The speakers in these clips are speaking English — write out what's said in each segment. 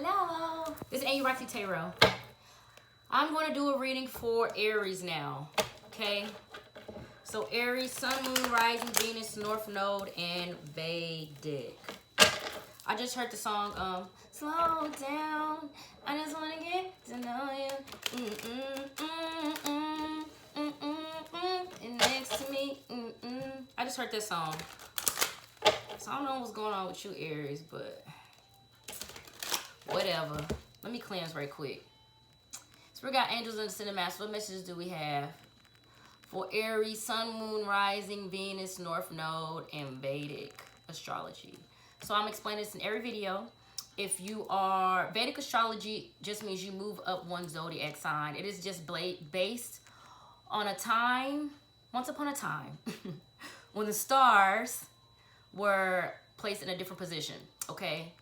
Hello. This is Anurakti Tarot. I'm going to do a reading for Aries now. Okay. So Aries, Sun, Moon, Rising, Venus, North Node, and Vedic. I just heard the song, Slow Down. I just want to get to know you. And next to me. I just heard that song. So I don't know what's going on with you, Aries, but whatever. Let me cleanse right quick. So we got angels in the center mass. What messages do we have for Aries, Sun, Moon, Rising, Venus, North Node, and Vedic astrology? So I'm explaining this in every video. If you are, Vedic astrology just means you move up one zodiac sign. It is just based on a time, once upon a time, when the stars were placed in a different position, okay?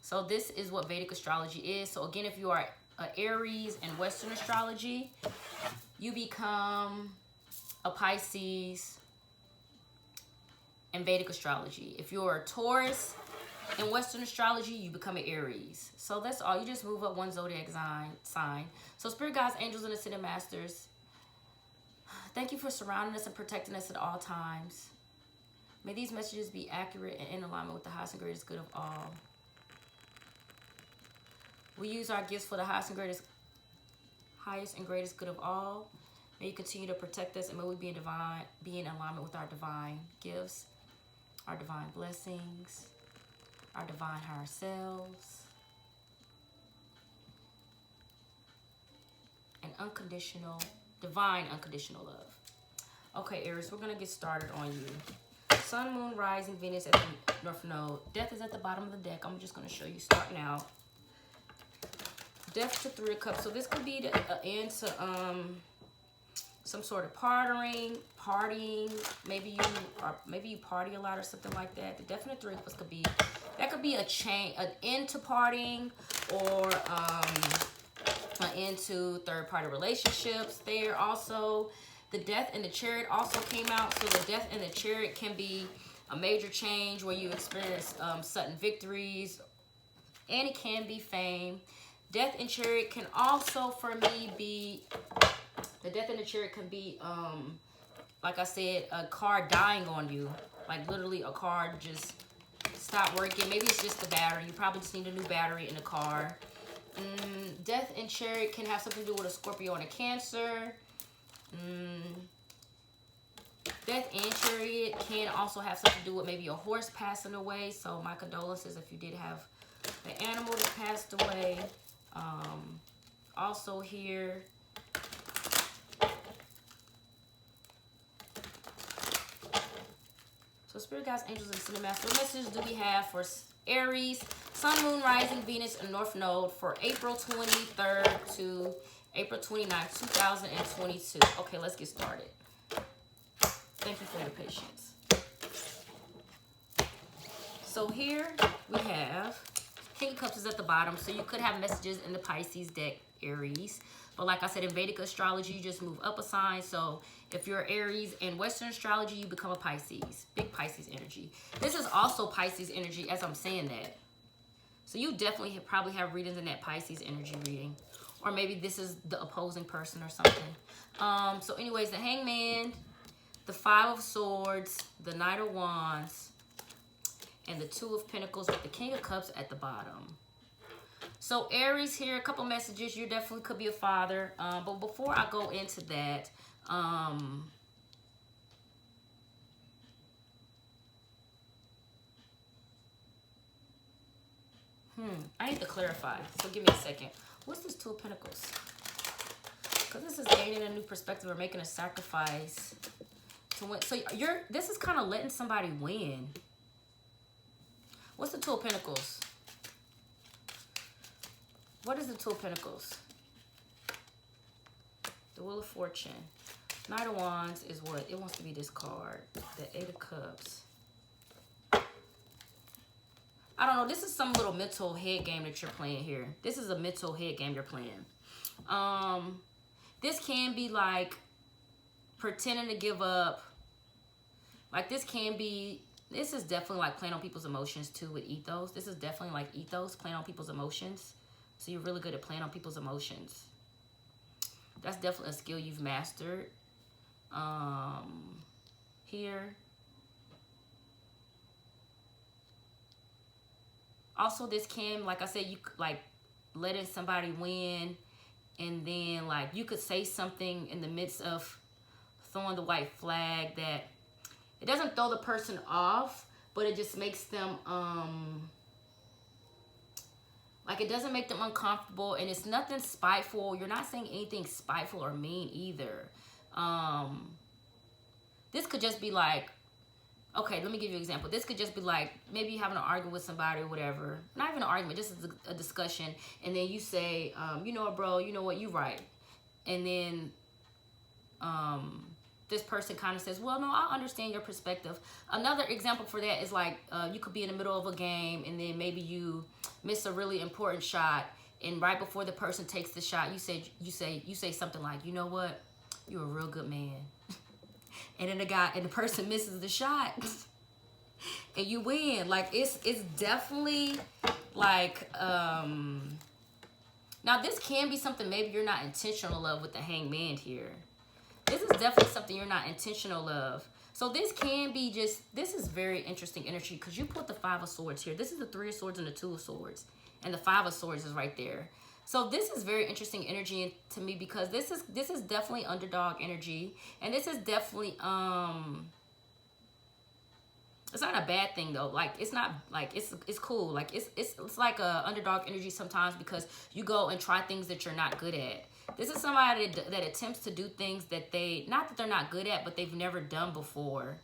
So this is what Vedic astrology is. So again, if you are Aries in Western astrology, you become a Pisces in Vedic astrology. If you're a Taurus in Western astrology, you become an Aries. So that's all. You just move up one zodiac sign. So Spirit Guides, Angels, and Ascended Masters, thank you for surrounding us and protecting us at all times. May these messages be accurate and in alignment with the highest and greatest good of all. We use our gifts for the highest and greatest good of all. May you continue to protect us, and may we be in alignment with our divine gifts, our divine blessings, our divine higher selves, and divine unconditional love. Okay, Aries, we're gonna get started on you. Sun, Moon, Rising, Venus at the North Node. Death is at the bottom of the deck. I'm just going to show you starting out. Death to Three of Cups. So this could be the end to some sort of partying. Maybe you party a lot or something like that. The Death to Three of Cups could be a change, an end to partying, or an end to third-party relationships. There also. The Death and the Chariot also came out. So the Death and the Chariot can be a major change where you experience sudden victories. And it can be fame. Death and Chariot can also, for me, be... The Death and the Chariot can be, like I said, a car dying on you. Like literally a car just stopped working. Maybe it's just the battery. You probably just need a new battery in the car. Death and Chariot can have something to do with a Scorpio and a Cancer. Death and Chariot can also have something to do with maybe a horse passing away. So my condolences if you did have the animal that passed away. Also here, so Spirit Guides, Angels, and Ascended Masters, what messages do we have for Aries, Sun, Moon, Rising, Venus, and North Node for April 23rd to April 29th, 2022. Okay, let's get started. Thank you for your patience. So here we have King of Cups is at the bottom. So you could have messages in the Pisces deck, Aries. But like I said, in Vedic astrology, you just move up a sign. So if you're Aries in Western astrology, you become a Pisces. Big Pisces energy. This is also Pisces energy as I'm saying that. So you definitely probably have readings in that Pisces energy reading. Or maybe this is the opposing person or something. So anyways, the Hangman, the Five of Swords, the Knight of Wands, and the Two of Pentacles with the King of Cups at the bottom. So Aries here, a couple messages. You definitely could be a father. But before I go into that, I need to clarify. So give me a second. What's this Two of Pentacles? Because this is gaining a new perspective or making a sacrifice to win. So this is kind of letting somebody win. What's the Two of Pentacles? What is the Two of Pentacles? The Wheel of Fortune. Knight of Wands is what? It wants to be this card. The Eight of Cups. I don't know. This is some little mental head game that you're playing here. This is a mental head game you're playing. This can be like pretending to give up. Like this can be This is definitely like playing on people's emotions too with ethos. This is definitely like ethos, playing on people's emotions. So you're really good at playing on people's emotions. That's definitely a skill you've mastered. Here. Also, this can, like I said, you like letting somebody win, and then like you could say something in the midst of throwing the white flag that it doesn't throw the person off, but it just makes them like it doesn't make them uncomfortable, and it's nothing spiteful. You're not saying anything spiteful or mean either. This could just be like, okay, let me give you an example. This could just be like, maybe you're having an argument with somebody or whatever. Not even an argument, just a discussion. And then you say, you know what, bro, you know what, you right. And then this person kind of says, well, no, I understand your perspective. Another example for that is like, you could be in the middle of a game, and then maybe you miss a really important shot. And right before the person takes the shot, you say something like, you know what, you're a real good man. And then the person misses the shot and you win. Like it's definitely like, now this can be something maybe you're not intentional of with the Hangman here. This is definitely something you're not intentional of. So this can be this is very interesting energy, because you put the 5 of Swords here. This is the 3 of Swords and the 2 of Swords. And the 5 of Swords is right there. So this is very interesting energy to me, because this is definitely underdog energy, and this is definitely it's not a bad thing though. Like it's not like it's cool. Like it's like a underdog energy sometimes, because you go and try things that you're not good at. This is somebody that attempts to do things that not that they're not good at, but they've never done before.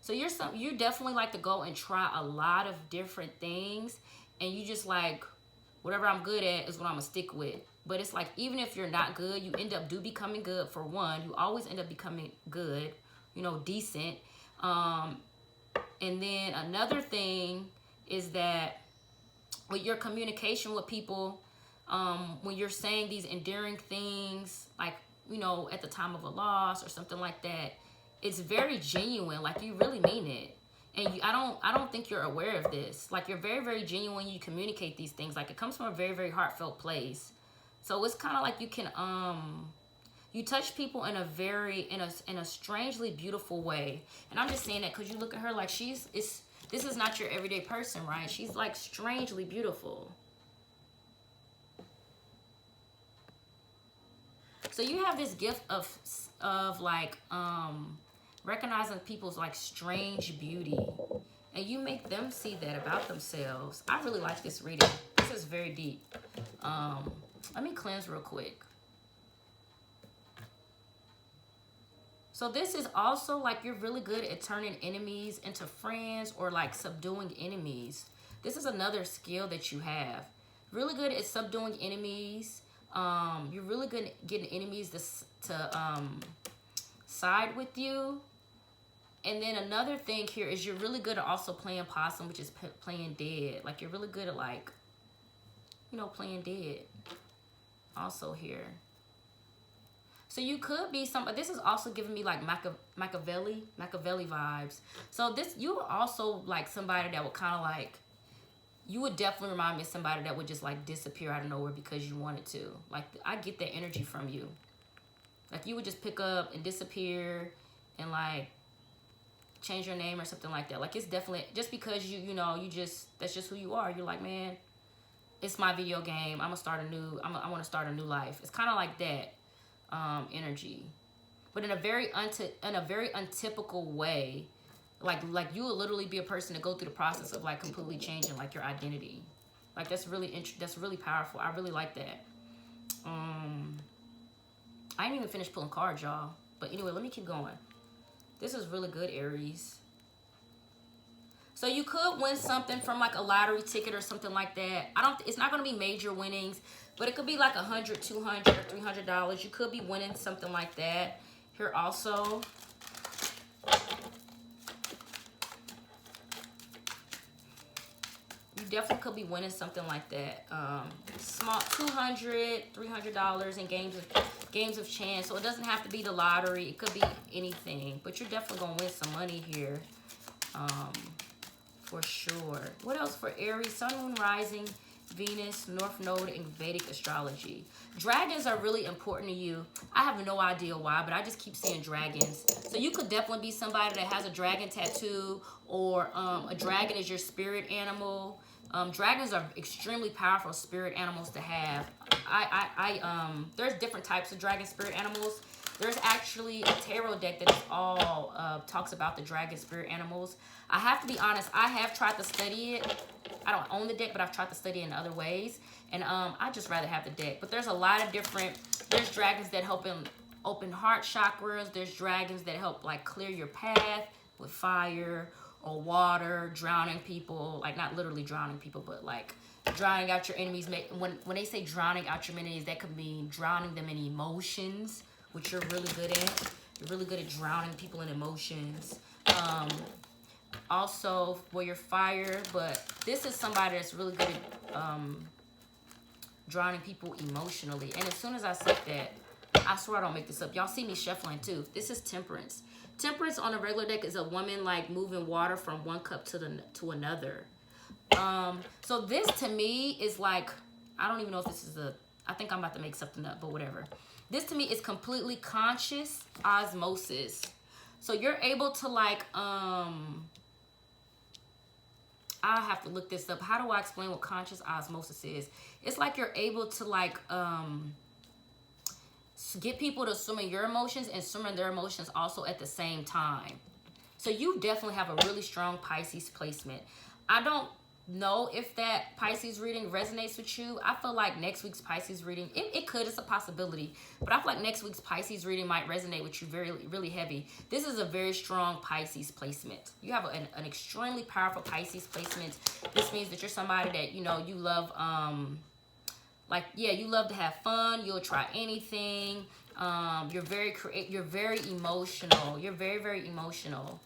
So you definitely like to go and try a lot of different things, and you just like, whatever I'm good at is what I'm gonna stick with. But it's like, even if you're not good, you end up becoming good. For one, you always end up becoming good, you know, decent. And then another thing is that with your communication with people, when you're saying these endearing things, like, you know, at the time of a loss or something like that, it's very genuine. Like you really mean it. And I don't think you're aware of this. Like you're very, very genuine when you communicate these things. Like it comes from a very, very heartfelt place. So it's kind of like you can you touch people in a strangely beautiful way. And I'm just saying that because you look at her like this is not your everyday person, right? She's like strangely beautiful. So you have this gift of like recognizing people's like strange beauty, and you make them see that about themselves. I really like this reading. This is very deep. Let me cleanse real quick. So this is also like you're really good at turning enemies into friends, or like subduing enemies. This is another skill that you have. Really good at subduing enemies. You're really good at getting enemies to side with you. And then another thing here is you're really good at also playing possum, which is playing dead. Like you're really good at like, you know, playing dead also here. So you could be this is also giving me like Machiavelli vibes. So you're also like somebody that would kind of like, you would definitely remind me of somebody that would just like disappear out of nowhere because you wanted to. Like I get that energy from you. Like you would just pick up and disappear and like change your name or something like that. Like it's definitely just because that's just who you are. You're like, man, it's my video game. I want to start a new life. It's kind of like that energy, but in a very untypical way. Like you will literally be a person to go through the process of like completely changing like your identity. Like that's really powerful. I really like that. I didn't even finish pulling cards, y'all. But anyway, let me keep going. This is really good, Aries. So you could win something from like a lottery ticket or something like that. It's not going to be major winnings, but it could be like $100, $200, or $300. You could be winning something like that. Here also. You definitely could be winning something like that. Small $200, $300 in games of chance. So it doesn't have to be the lottery. It could be anything. But you're definitely going to win some money here. for sure. What else for Aries? Sun, Moon, Rising, Venus, North Node, and Vedic astrology. Dragons are really important to you. I have no idea why, but I just keep seeing dragons. So you could definitely be somebody that has a dragon tattoo, or a dragon is your spirit animal. Dragons are extremely powerful spirit animals to have. There's different types of dragon spirit animals. There's actually a tarot deck that is all talks about the dragon spirit animals. I have to be honest, I have tried to study it. I don't own the deck, but I've tried to study it in other ways. And I just rather have the deck. But there's a lot of different, there's dragons that help in open heart chakras. There's dragons that help like clear your path with fire or water, drowning people. Like not literally drowning people, but like drowning out your enemies. When they say drowning out your enemies, that could mean drowning them in emotions, which you're really good at. You're really good at drowning people in emotions. Also, well, you're fire, but this is somebody that's really good at drowning people emotionally. And as soon as I said that, I swear I don't make this up. Y'all see me shuffling too. This is Temperance. Temperance on a regular deck is a woman like moving water from one cup to another. So this to me is like, I don't even know if this is I think I'm about to make something up, but whatever. This to me is completely conscious osmosis. So you're able to like, I have to look this up. How do I explain what conscious osmosis is? It's like you're able to like get people to swim in your emotions and swim in their emotions also at the same time. So you definitely have a really strong Pisces placement. I don't know if that Pisces reading resonates with you. I feel like next week's Pisces reading, it could, it's a possibility, but I feel like next week's Pisces reading might resonate with you really heavy. This is a very strong Pisces placement. You have an extremely powerful Pisces placement. This means that you're somebody that, you know, you love, like, yeah, you love to have fun. You'll try anything. You're very you're very emotional. You're very emotional.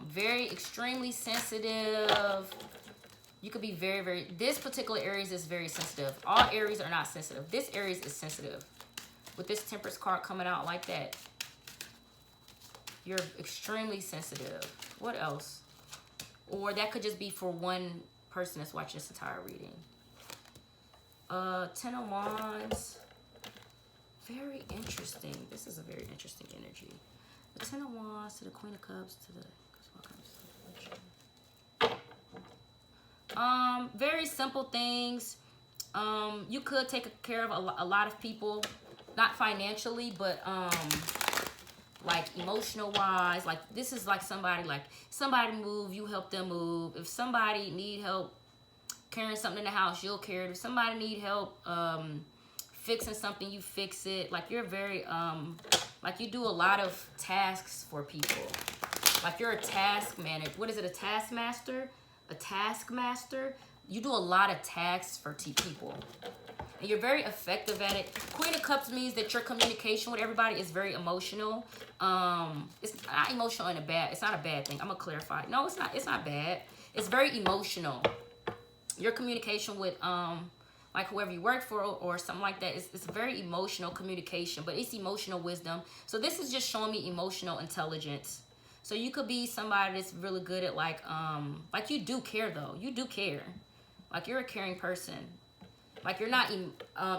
Very extremely sensitive. You could be this particular Aries is very sensitive. All Aries are not sensitive. This Aries is sensitive. With this Temperance card coming out like that, you're extremely sensitive. What else? Or that could just be for one person that's watching this entire reading. 10 of Wands. Very interesting. This is a very interesting energy. The 10 of Wands to the Queen of Cups to the... very simple things. You could take care of a lot of people, not financially, but like emotional wise. Like this is like somebody move, you help them move. If somebody need help carrying something in the house, you'll carry it. If somebody need help fixing something, you fix it. Like you're very like you do a lot of tasks for people. Like you're a task manager. What is it? A taskmaster? A taskmaster? You do a lot of tasks for people. And you're very effective at it. Queen of Cups means that your communication with everybody is very emotional. It's not emotional in a bad, it's not a bad thing. I'm gonna clarify. No, it's not bad. It's very emotional. Your communication with like whoever you work for or something like that, it's very emotional communication, but it's emotional wisdom. So this is just showing me emotional intelligence. So you could be somebody that's really good at like you do care though. You do care. Like you're a caring person. Like you're not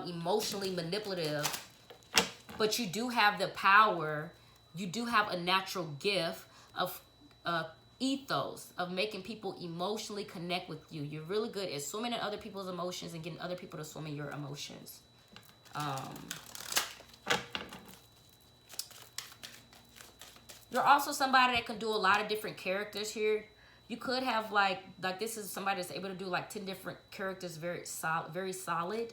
emotionally manipulative, but you do have the power. You do have a natural gift of ethos, of making people emotionally connect with you. You're really good at swimming in other people's emotions and getting other people to swim in your emotions. You're also somebody that can do a lot of different characters here. You could have like this is somebody that's able to do like 10 different characters very solid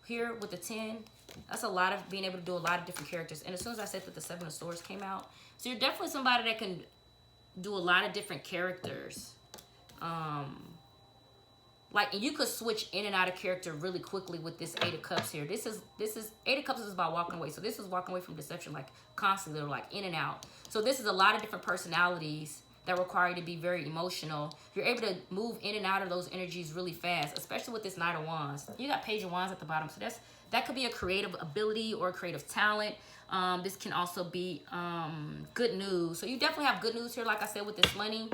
here with the 10. That's a lot of being able to do a lot of different characters. And as soon as I said that the 7 of Swords came out, so you're definitely somebody that can do a lot of different characters. Like, and you could switch in and out of character really quickly with this 8 of Cups here. This is 8 of Cups is about walking away. So this is walking away from deception, like constantly, or like in and out. So this is a lot of different personalities that require you to be very emotional. You're able to move in and out of those energies really fast, especially with this Knight of Wands. You got Page of Wands at the bottom. So that could be a creative ability or a creative talent. This can also be good news. So you definitely have good news here, like I said, with this money.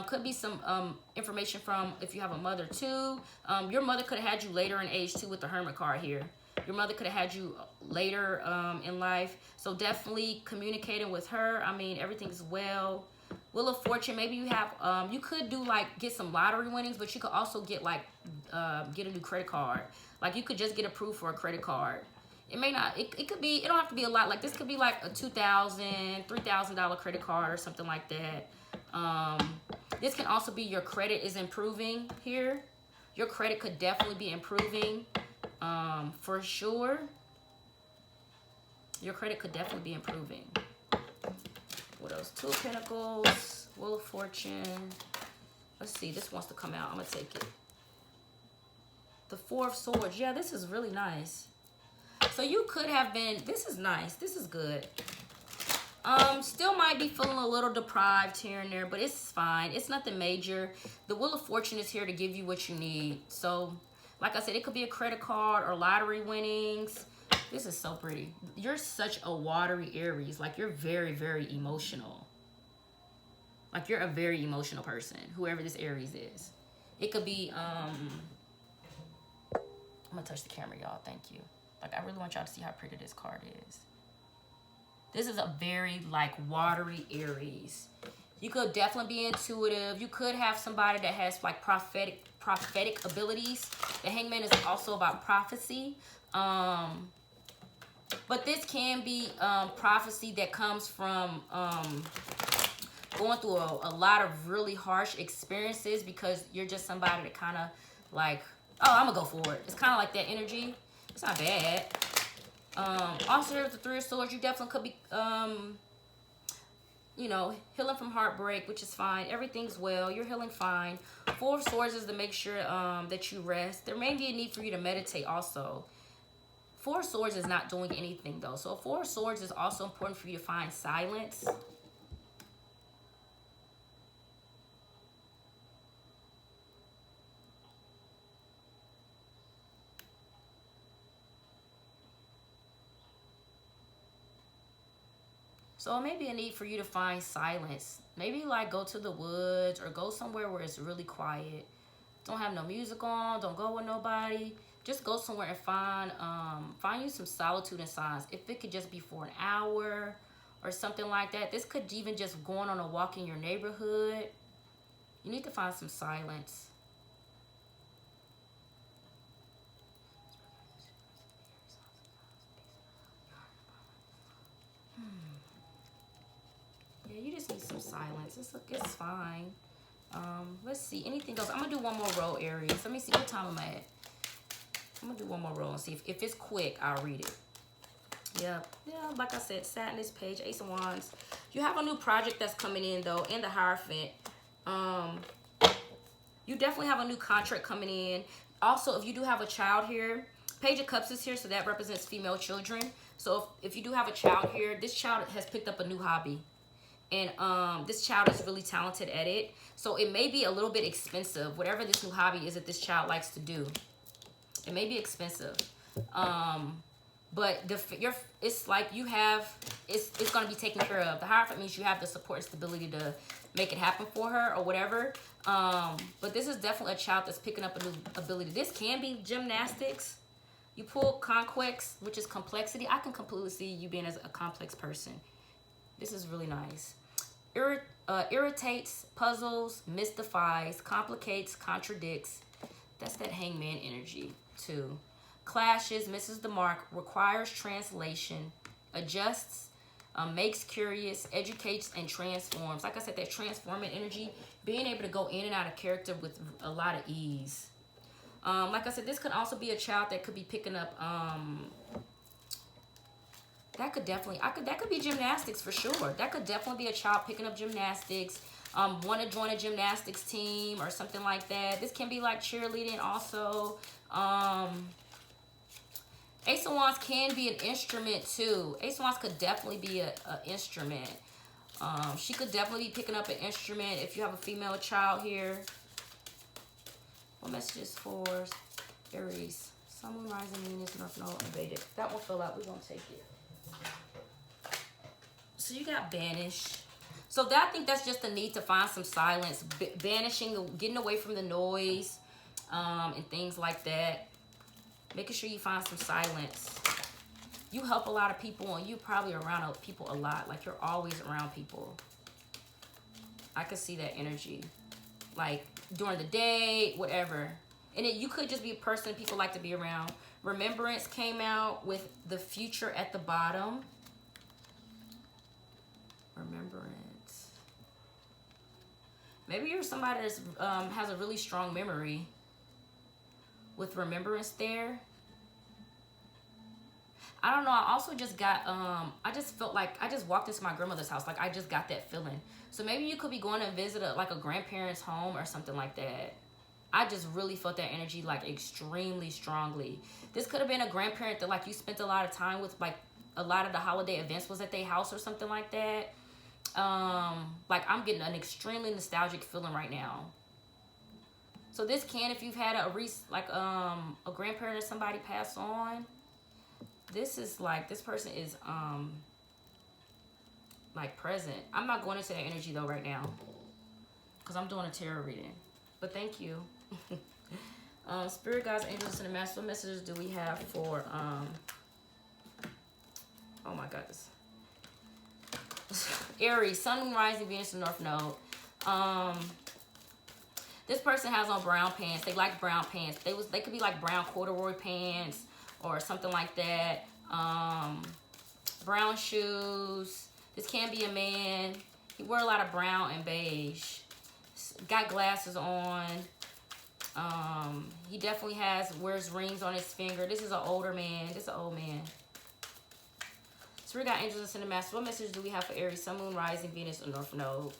Could be some information from if you have a mother too. Your mother could have had you later in age too with the Hermit card here. Your mother could have had you later in life. So definitely communicating with her. I mean, everything's well. Wheel of Fortune, maybe you have, you could do like, get some lottery winnings, but you could also get like, get a new credit card. Like you could just get approved for a credit card. It may not, it could be, it don't have to be a lot. Like this could be like a $2,000, $3,000 credit card or something like that. This can also be your credit is improving here. Your credit could definitely be improving, for sure. Your credit could definitely be improving. What else? Two of Pentacles, Wheel of Fortune. Let's see, this wants to come out. I'm gonna take it. The Four of Swords. Yeah, this is really nice. So you could have been, this is nice. This is good. Still might be feeling a little deprived here and there, but it's fine. It's nothing major. The Wheel of Fortune is here to give you what you need. So, like I said, it could be a credit card or lottery winnings. This is so pretty. You're such a watery Aries. Like, you're very, very emotional. Like, you're a very emotional person, whoever this Aries is. It could be, I'm going to touch the camera, y'all. Thank you. Like, I really want y'all to see how pretty this card is. This is a very, like, watery Aries. You could definitely be intuitive. You could have somebody that has, like, prophetic abilities. The Hangman is also about prophecy. But this can be prophecy that comes from going through a lot of really harsh experiences, because you're just somebody that kind of like, oh, I'm gonna go for it. It's kind of like that energy. It's not bad. Also, there's the Three of Swords. You definitely could be, you know, healing from heartbreak, which is fine. Everything's well. You're healing fine. Four of Swords is to make sure that you rest. There may be a need for you to meditate also. Four of Swords is not doing anything though. So Four of Swords is also important for you to find silence. So it may be a need for you to find silence. Maybe like go to the woods or go somewhere where it's really quiet. Don't have no music on. Don't go with nobody. Just go somewhere and find you some solitude and silence. If it could just be for an hour or something like that. This could even just going on a walk in your neighborhood. You need to find some silence. Yeah, you just need some silence. It's fine. Let's see. Anything else? I'm going to do one more row, Aries. Let me see what time I'm at. I'm going to do one more row and see if it's quick, I'll read it. Yeah, like I said, Sadness page, Ace of Wands. You have a new project that's coming in, though, and the Hierophant. You definitely have a new contract coming in. Also, if you do have a child here, Page of Cups is here, so that represents female children. So if you do have a child here, this child has picked up a new hobby. And this child is really talented at it. So it may be a little bit expensive, whatever this new hobby is that this child likes to do. It may be expensive. But it's like you have, it's going to be taken care of. The Hierophant means you have the support and stability to make it happen for her or whatever. But this is definitely a child that's picking up a new ability. This can be gymnastics. You pull Conquest, which is complexity. I can completely see you being as a complex person. This is really nice. Irritates, puzzles, mystifies, complicates, contradicts. That's that Hangman energy too. Clashes, misses the mark, requires translation, adjusts, makes curious, educates, and transforms. Like I said, that transforming energy, being able to go in and out of character with a lot of ease. Like I said, this could also be a child that could be picking up, that could be gymnastics for sure. That could definitely be a child picking up gymnastics, want to join a gymnastics team or something like that. This can be like cheerleading also. Ace of Wands can be an instrument too. Ace of Wands could definitely be an instrument. She could definitely be picking up an instrument if you have a female child here. What messages for Aries? Sun, Moon, Rising, Venus, North Node, and Vedic. That one fell out. We're going to take it. So you got Banish. So that, I think that's just the need to find some silence, banishing, getting away from the noise, and things like that. Making sure you find some silence. You help a lot of people, and you're probably around people a lot. Like, you're always around people. I could see that energy. Like, during the day, whatever. And you could just be a person people like to be around. Remembrance came out with the future at the bottom. Remembrance. Maybe you're somebody that has a really strong memory. With remembrance there. I don't know. I also just got, I just felt like I just walked into my grandmother's house. Like, I just got that feeling. So maybe you could be going to visit like a grandparent's home or something like that. I just really felt that energy, like, extremely strongly. This could have been a grandparent that, like, you spent a lot of time with, like, a lot of the holiday events was at their house or something like that. Like, I'm getting an extremely nostalgic feeling right now. So this can, if you've had a grandparent or somebody pass on, this is like, this person is, like, present. I'm not going into that energy, though, right now. Because I'm doing a tarot reading. But thank you. Spirit guides, angels, and the master. What messages do we have for, oh my goodness. Aries, sun, moon, rising, Venus, and North Node. This person has on brown pants. They like brown pants. They could be like brown corduroy pants or something like that. Brown shoes. This can be a man. He wear a lot of brown and beige. Got glasses on. He definitely wears rings on his finger. This is an older man. This is an old man. So we got angels and cinnamon master. What message do we have for Aries, sun, moon, rising, Venus, and North Node?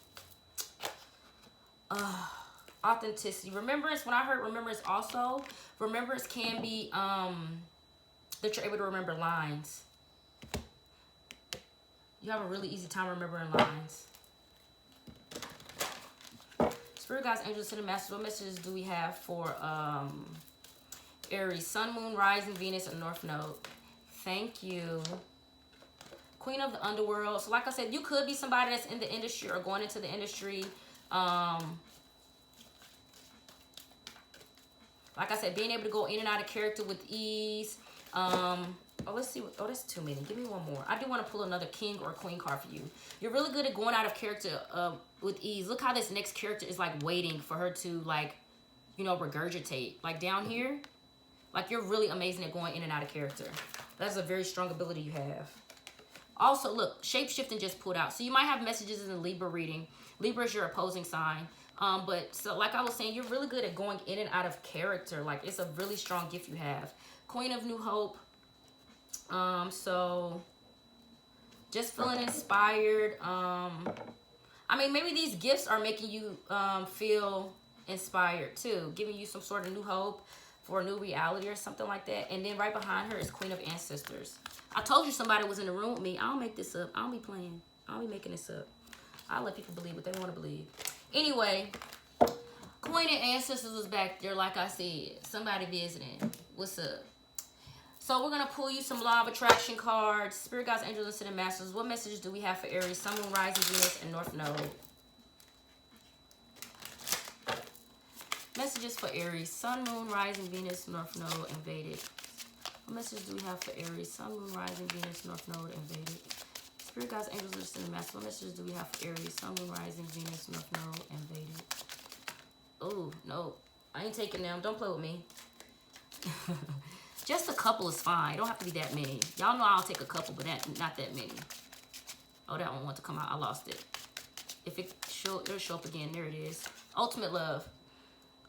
Authenticity. Remembrance. When I heard remembrance also, remembrance can be that you're able to remember lines. You have a really easy time remembering lines. Spirit guides, angels, cinnamon masters. What messages do we have for Aries, sun, moon, rising, Venus, and North Node? Thank you. Queen of the underworld. So like I said, you could be somebody that's in the industry or going into the industry. Like I said, being able to go in and out of character with ease. Oh, let's see. Oh, that's too many. Give me one more. I do want to pull another king or queen card for you. You're really good at going out of character with ease. Look how this next character is, like, waiting for her to, like, you know, regurgitate. Like, down here, like, you're really amazing at going in and out of character. That's a very strong ability you have. Also, look, shape-shifting just pulled out. So you might have messages in the Libra reading. Libra is your opposing sign. But so like I was saying, you're really good at going in and out of character. Like, it's a really strong gift you have. Queen of New Hope. So just feeling inspired. I mean, maybe these gifts are making you feel inspired too, giving you some sort of new hope for a new reality or something like that. And then right behind her is Queen of Ancestors. I told you somebody was in the room with me. I don't make this up. I don't be playing. I don't be making this up. I'll let people believe what they want to believe. Anyway, Queen of Ancestors was back there, like I said. Somebody visiting. What's up? So we're going to pull you some law of attraction cards. Spirit guides, angels, and cinnamon masters. What messages do we have for Aries, sun, moon, rising, Venus, and North Node? Messages for Aries, sun, moon, rising, Venus, North Node, and Vedic. What messages do we have for Aries, sun, moon, rising, Venus, North Node, and Vedic? Spirit guides, angels, and cinnamon masters. What messages do we have for Aries, sun, moon, rising, Venus, North Node, and Vedic? Oh, no. I ain't taking them. Don't play with me. Just a couple is fine. It don't have to be that many. Y'all know I'll take a couple, but not that many. Oh, that one wants to come out. I lost it. If it'll show up again. There it is. Ultimate love.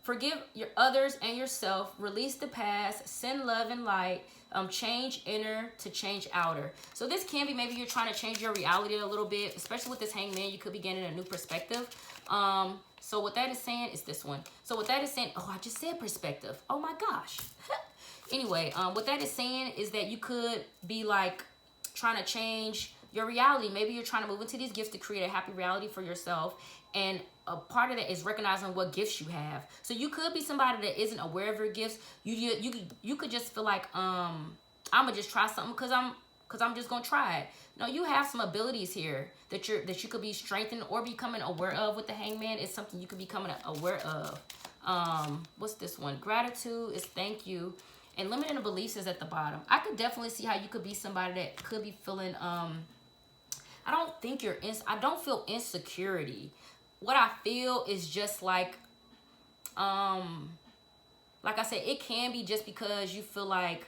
Forgive your others and yourself. Release the past. Send love and light. Change inner to change outer. So this can be, maybe you're trying to change your reality a little bit, especially with this Hangman. You could be getting a new perspective. So what that is saying is this one. So what that is saying, oh, I just said perspective. Oh my gosh. Anyway, what that is saying is that you could be like trying to change your reality. Maybe you're trying to move into these gifts to create a happy reality for yourself. And a part of that is recognizing what gifts you have. So you could be somebody that isn't aware of your gifts. You could just feel like, I'm gonna just try something because because I'm just gonna try it. No, you have some abilities here that you could be strengthened or becoming aware of with the Hangman. It's something you could be becoming aware of. What's this one? Gratitude is thank you. And limiting beliefs is at the bottom. I could definitely see how you could be somebody that could be feeling, I don't feel insecurity. What I feel is just like I said, it can be just because you feel like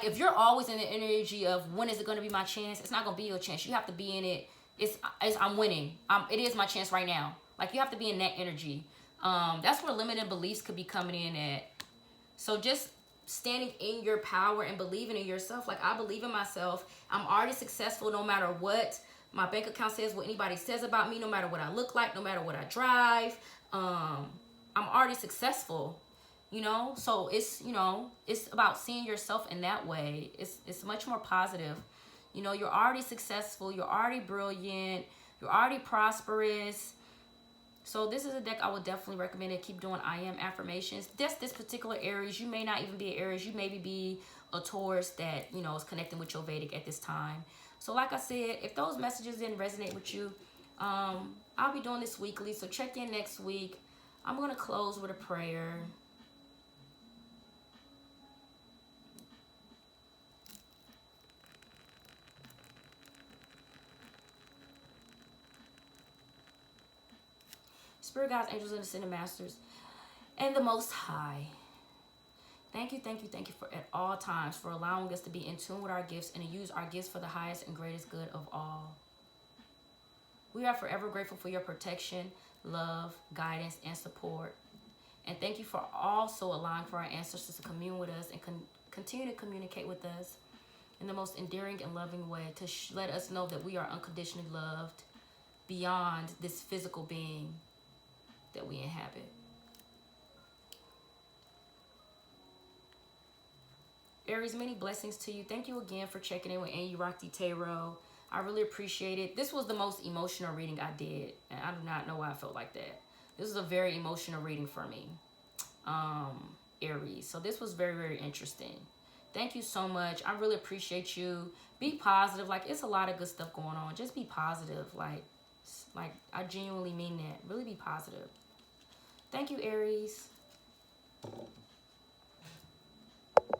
if you're always in the energy of when is it going to be my chance, it's not going to be your chance. You have to be in it. It's I'm winning. It is my chance right now. Like, you have to be in that energy. That's where limited beliefs could be coming in at. So just standing in your power and believing in yourself. Like, I believe in myself. I'm already successful no matter what my bank account says, what anybody says about me, no matter what I look like, no matter what I drive. I'm already successful, you know? So it's, you know, it's about seeing yourself in that way. It's much more positive. You know, you're already successful. You're already brilliant. You're already prosperous. So this is a deck I would definitely recommend to keep doing I am affirmations. This particular Aries, you may not even be an Aries. You maybe be a Taurus that, you know, is connecting with your Vedic at this time. So like I said, if those messages didn't resonate with you, I'll be doing this weekly. So check in next week. I'm going to close with a prayer. Spirit guides, angels, and ascended masters, and the Most High. Thank you for at all times for allowing us to be in tune with our gifts and to use our gifts for the highest and greatest good of all. We are forever grateful for your protection, love, guidance, and support. And thank you for also allowing for our ancestors to commune with us and continue to communicate with us in the most endearing and loving way to let us know that we are unconditionally loved beyond this physical being that we inhabit. Aries, many blessings to you. Thank you again for checking in with Anurakti Tarot. I really appreciate it. This was the most emotional reading I did, and I do not know why I felt like that. This is a very emotional reading for me, Aries. So this was very, very interesting. Thank you so much. I really appreciate you. Be positive. Like, it's a lot of good stuff going on. Just be positive. Like I genuinely mean that. Really be positive. Thank you, Aries.